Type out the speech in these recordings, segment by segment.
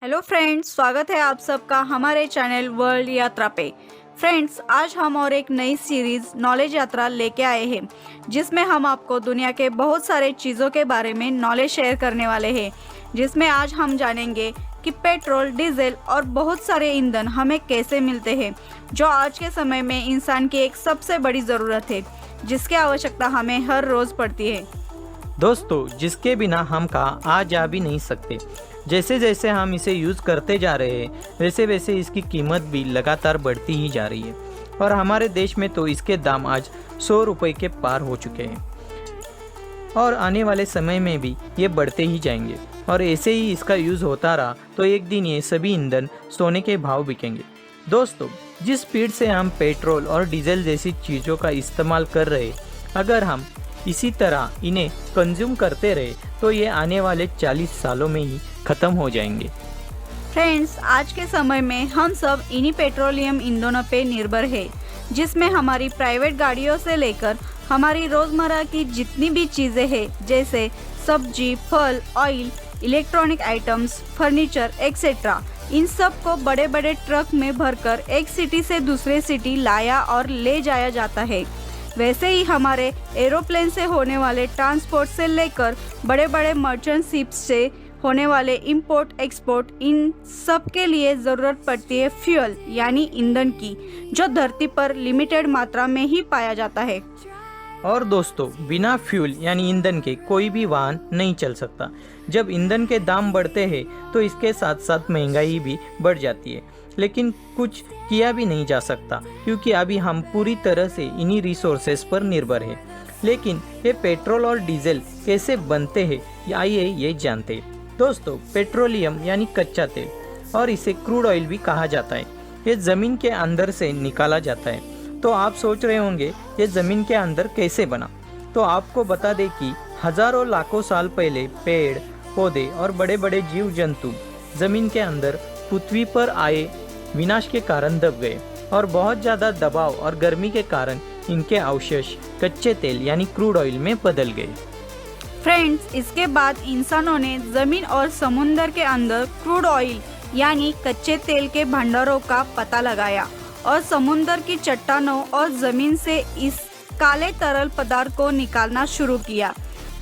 Hello friends, स्वागत है आप सबका हमारे चैनल वर्ल्ड यात्रा पे। फ्रेंड्स, आज हम और एक नई सीरीज नॉलेज यात्रा लेके आए हैं, जिसमें हम आपको दुनिया के बहुत सारे चीज़ों के बारे में नॉलेज शेयर करने वाले हैं। जिसमें आज हम जानेंगे कि पेट्रोल, डीजल और बहुत सारे ईंधन हमें कैसे मिलते हैं, जो आज के समय में इंसान की एक सबसे बड़ी ज़रूरत है, जिसकी आवश्यकता हमें हर रोज़ पड़ती है। दोस्तों, जिसके बिना हम कहाँ आ जा भी नहीं सकते। जैसे जैसे हम इसे यूज़ करते जा रहे हैं, वैसे वैसे इसकी कीमत भी लगातार बढ़ती ही जा रही है और हमारे देश में तो इसके दाम आज 100 रुपये के पार हो चुके हैं और आने वाले समय में भी ये बढ़ते ही जाएंगे। और ऐसे ही इसका यूज़ होता रहा तो एक दिन ये सभी ईंधन सोने के भाव बिकेंगे। दोस्तों, जिस स्पीड से हम पेट्रोल और डीजल जैसी चीज़ों का इस्तेमाल कर रहे हैं, अगर हम इसी तरह इन्हें कंज्यूम करते रहे तो ये आने वाले 40 सालों में ही ख़त्म हो जाएंगे। फ्रेंड्स, आज के समय में हम सब इन्हीं पेट्रोलियम ईंधनों पे निर्भर है, जिसमें हमारी प्राइवेट गाड़ियों से लेकर हमारी रोज़मर्रा की जितनी भी चीज़ें हैं, जैसे सब्जी, फल, oil, electronic items, furniture etcetera, इन सब को बड़े बड़े ट्रक में भरकर एक सिटी से दूसरे सिटी लाया और ले जाया जाता है। वैसे ही हमारे एरोप्लेन से होने वाले ट्रांसपोर्ट से लेकर बड़े बड़े मर्चेंट शिप्स से होने वाले इंपोर्ट एक्सपोर्ट, इन सब के लिए ज़रूरत पड़ती है फ्यूल यानी ईंधन की, जो धरती पर लिमिटेड मात्रा में ही पाया जाता है। और दोस्तों, बिना फ्यूल यानी ईंधन के कोई भी वाहन नहीं चल सकता। जब ईंधन के दाम बढ़ते हैं तो इसके साथ साथ महंगाई भी बढ़ जाती है, लेकिन कुछ किया भी नहीं जा सकता क्योंकि अभी हम पूरी तरह से इन्हीं रिसोर्सेज पर निर्भर हैं। लेकिन ये पेट्रोल और डीजल कैसे बनते हैं, आइए ये जानते हैं। दोस्तों, पेट्रोलियम यानी कच्चा तेल, और इसे क्रूड ऑयल भी कहा जाता है, ये ज़मीन के अंदर से निकाला जाता है। तो आप सोच रहे होंगे ये ज़मीन के अंदर कैसे बना। तो आपको बता दें कि हज़ारों लाखों साल पहले पेड़ पौधे और बड़े बड़े जीव जंतु ज़मीन के अंदर पृथ्वी पर आए विनाश के कारण दब गए और बहुत ज़्यादा दबाव और गर्मी के कारण इनके अवशेष कच्चे तेल यानी क्रूड ऑयल में बदल गए। फ्रेंड्स, इसके बाद इंसानों ने ज़मीन और समुंदर के अंदर क्रूड ऑयल यानी कच्चे तेल के भंडारों का पता लगाया और समुंदर की चट्टानों और ज़मीन से इस काले तरल पदार्थ को निकालना शुरू किया।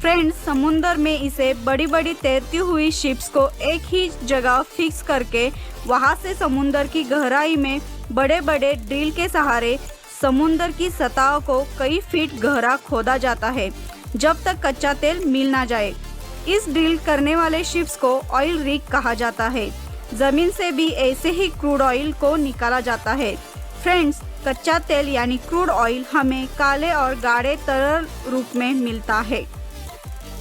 फ्रेंड्स, समुंदर में इसे बड़ी बड़ी तैरती हुई शिप्स को एक ही जगह फिक्स करके वहां से समुंदर की गहराई में बड़े बड़े ड्रिल के सहारे समुंदर की सतह को कई फीट गहरा खोदा जाता है, जब तक कच्चा तेल मिल ना जाए। इस ड्रिल करने वाले शिप्स को ऑयल रिग कहा जाता है। ज़मीन से भी ऐसे ही क्रूड ऑयल को निकाला जाता है। फ्रेंड्स, कच्चा तेल यानी क्रूड ऑयल हमें काले और गाढ़े तरल रूप में मिलता है।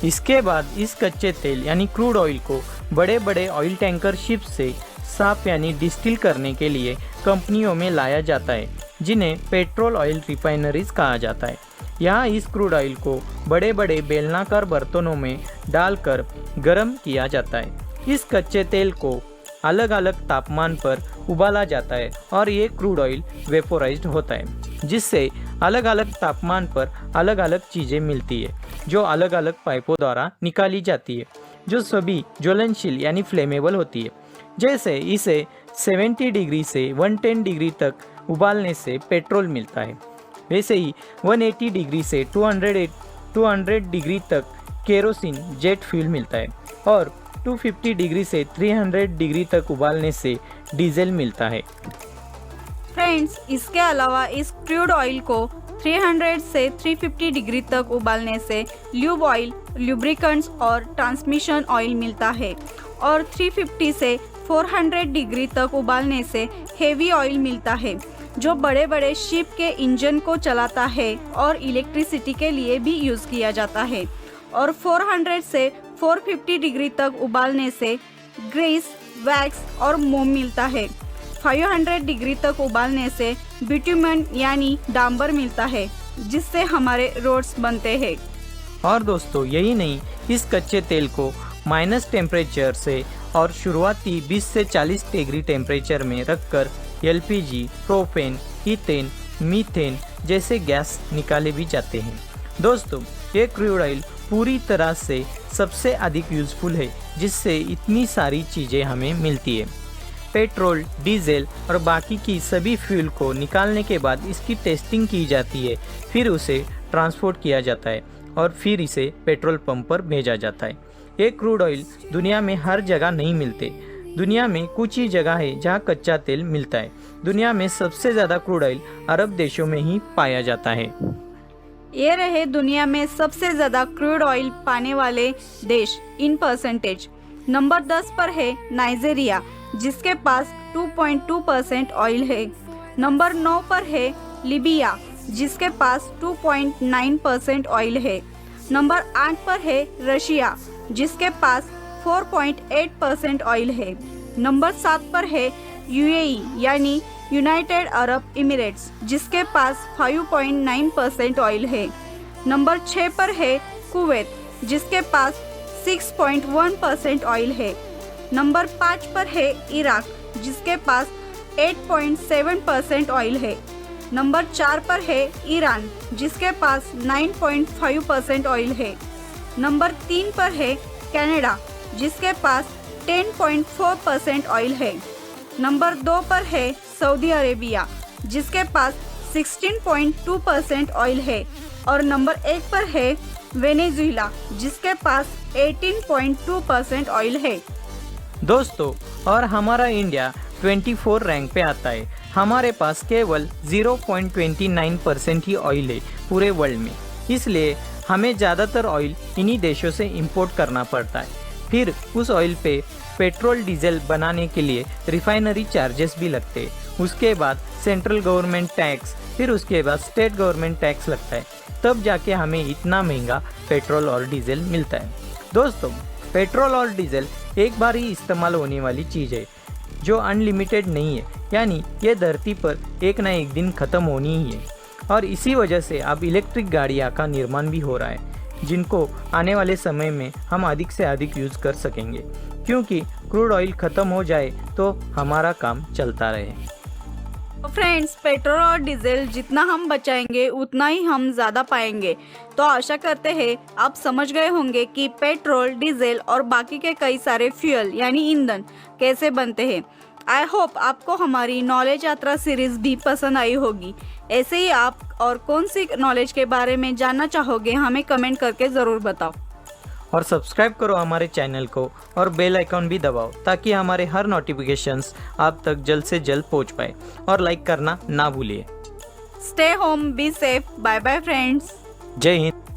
इसके बाद इस कच्चे तेल यानी क्रूड ऑयल को बड़े बड़े ऑयल टैंकर शिप से साफ यानी डिस्टिल करने के लिए कंपनियों में लाया जाता है, जिन्हें पेट्रोल ऑयल रिफाइनरीज कहा जाता है। यहाँ इस क्रूड ऑयल को बड़े बड़े बेलनाकार बर्तनों में डालकर गर्म किया जाता है। इस कच्चे तेल को अलग अलग तापमान पर उबाला जाता है और ये क्रूड ऑयल वेपोराइज्ड होता है, जिससे अलग अलग तापमान पर अलग अलग चीज़ें मिलती है, जो अलग अलग पाइपों द्वारा निकाली जाती है, जो सभी ज्वलनशील यानी फ्लेमेबल होती है। जैसे इसे 70 डिग्री से 110 डिग्री तक उबालने से पेट्रोल मिलता है, वैसे ही 180 डिग्री से 200 डिग्री तक केरोसिन जेट फ्यूल मिलता है और 250 डिग्री से 300 डिग्री तक उबालने से डीजल मिलता है। फ्रेंड्स, इसके अलावा इस क्रूड ऑयल को 300 से 350 डिग्री तक उबालने से ल्यूब ऑयल, लुब्रिकेंट्स और ट्रांसमिशन ऑयल मिलता है और 350 से 400 डिग्री तक उबालने से हेवी ऑयल मिलता है, जो बड़े बड़े शिप के इंजन को चलाता है और इलेक्ट्रिसिटी के लिए भी यूज़ किया जाता है। और 400 से 450 डिग्री तक उबालने से ग्रीस, वैक्स और मोम मिलता है। 500 डिग्री तक उबालने से बिटुमेन यानी डांबर मिलता है, जिससे हमारे रोड्स बनते हैं। और दोस्तों, यही नहीं, इस कच्चे तेल को माइनस टेम्परेचर से और शुरुआती 20 से 40 डिग्री टेम्परेचर में रखकर एलपीजी, प्रोपेन, ईथेन, मीथेन जैसे गैस निकाले भी जाते हैं। दोस्तों, ये क्रूड ऑयल पूरी तरह से सबसे अधिक यूजफुल है, जिससे इतनी सारी चीज़ें हमें मिलती है। पेट्रोल, डीजल और बाकी की सभी फ्यूल को निकालने के बाद इसकी टेस्टिंग की जाती है, फिर उसे ट्रांसपोर्ट किया जाता है और फिर इसे पेट्रोल पंप पर भेजा जाता है। ये क्रूड ऑयल दुनिया में हर जगह नहीं मिलते। दुनिया में कुछ ही जगह है जहाँ कच्चा तेल मिलता है। दुनिया में सबसे ज़्यादा क्रूड ऑयल अरब देशों में ही पाया जाता है। ये रहे दुनिया में सबसे ज़्यादा क्रूड ऑयल पाने वाले देश इन परसेंटेज। नंबर 10 पर है नाइजीरिया, जिसके पास 2.2% ऑयल है। नंबर 9 पर है लीबिया, जिसके पास 2.9% ऑयल है। नंबर 8 पर है रशिया, जिसके पास 4.8% ऑयल है। नंबर 7 पर है यूएई यानी यूनाइटेड अरब इमिरेट्स, जिसके पास 5.9% ऑयल है। नंबर 6 पर है कुवैत, जिसके पास 6.1% ऑयल है। नंबर 5 पर है इराक, जिसके पास 8.7% ऑयल है। नंबर 4 पर है ईरान, जिसके पास 9.5% ऑयल है। नंबर 3 पर है कनाडा, जिसके पास 10.4% ऑयल है। नंबर 2 पर है सऊदी अरेबिया, जिसके पास 16.2% ऑयल है। और नंबर 1 पर है वेनेजुएला, जिसके पास 18.2% ऑयल है। दोस्तों, और हमारा इंडिया 24 रैंक पे आता है। हमारे पास केवल 0.29% ही ऑयल है पूरे वर्ल्ड में। इसलिए हमें ज़्यादातर ऑयल इन्हीं देशों से इंपोर्ट करना पड़ता है। फिर उस ऑयल पे पेट्रोल डीजल बनाने के लिए रिफाइनरी चार्जेस भी लगते हैं। उसके बाद सेंट्रल गवर्नमेंट टैक्स, फिर उसके बाद स्टेट गवर्नमेंट टैक्स लगता है। तब जाके हमें इतना महंगा पेट्रोल और डीजल मिलता है। दोस्तों, पेट्रोल और डीजल एक बार ही इस्तेमाल होने वाली चीज़ है जो अनलिमिटेड नहीं है, यानी ये धरती पर एक ना एक दिन ख़त्म होनी ही है। और इसी वजह से अब इलेक्ट्रिक गाड़ियाँ का निर्माण भी हो रहा है, जिनको आने वाले समय में हम अधिक से अधिक यूज़ कर सकेंगे, क्योंकि क्रूड ऑयल ख़त्म हो जाए तो हमारा काम चलता रहे। तो फ्रेंड्स, पेट्रोल और डीजल जितना हम बचाएंगे उतना ही हम ज़्यादा पाएंगे। तो आशा करते हैं आप समझ गए होंगे कि पेट्रोल, डीजल और बाकी के कई सारे फ्यूल यानी ईंधन कैसे बनते हैं। आई होप आपको हमारी नॉलेज यात्रा सीरीज भी पसंद आई होगी। ऐसे ही आप और कौन सी नॉलेज के बारे में जानना चाहोगे हमें कमेंट करके ज़रूर बताओ। और सब्सक्राइब करो हमारे चैनल को और बेल आइकॉन भी दबाओ, ताकि हमारे हर नोटिफिकेशंस आप तक जल्द से जल्द पहुंच पाए। और लाइक करना ना भूलिए। Stay home, be safe, bye bye friends. जय हिंद।